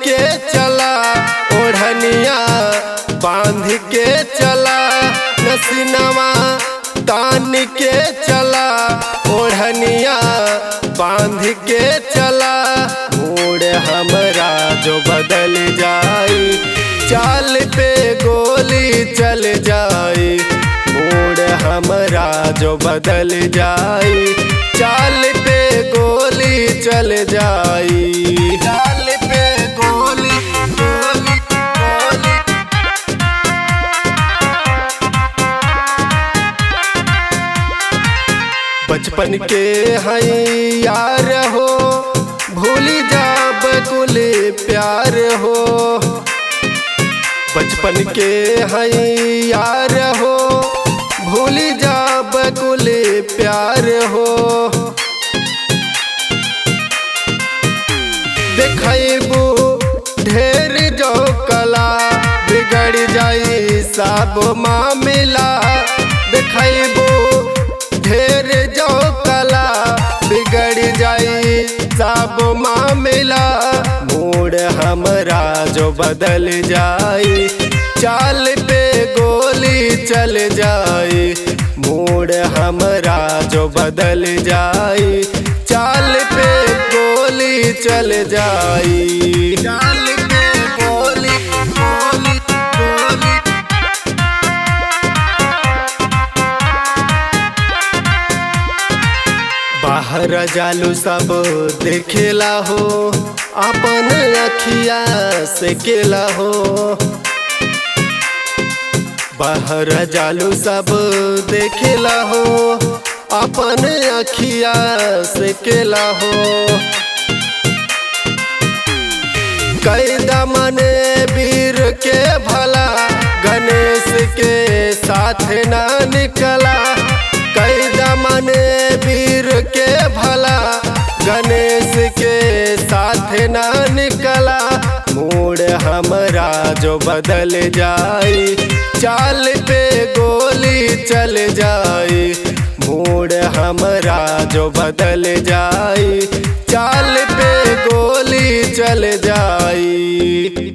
के चला, ओढ़निया बांध के चला, नसीनवा तान के चला, ओढ़निया बांध के चला। मूड हमरा जो बदल जाई, चाल पे गोली चल जाई। मूड हमरा जो बदल जाई, चाल पे गोली चल जाई। चाल पे गोली गोली गोली। बचपन के हई यार हो, भूल जाब कुल प्यार हो। बचपन के हई यार हो, भूल जाब कुल प्यार हो। देखबू ढेर जो कला, बिगड़ जाई सब मामला। देखबू ढेर जो कला, बिगड़ जाई सब मामला। मूड हमरा जो बदल जाई, चाल पे गोली चल जाई। मूड हमरा जो बदल जाई, चाल पे गोली चल जाई। चाल पे गोली गोली गोली। बाहर जालू सब देखेला हो, अपन अखिया से केला हो। बाहर जालू सब देखेला हो, अपन अखिया से केला हो। कैदा मने वीर के भला, गणेश के साथ ना निकला। कैदा मने वीर के भला, गणेश के साथ ना निकला। मूड हमरा जो बदल जाई, चाल पे गोली चल जाई। मूड हमरा जो बदल जाई, चाल पे गोली चल जाई।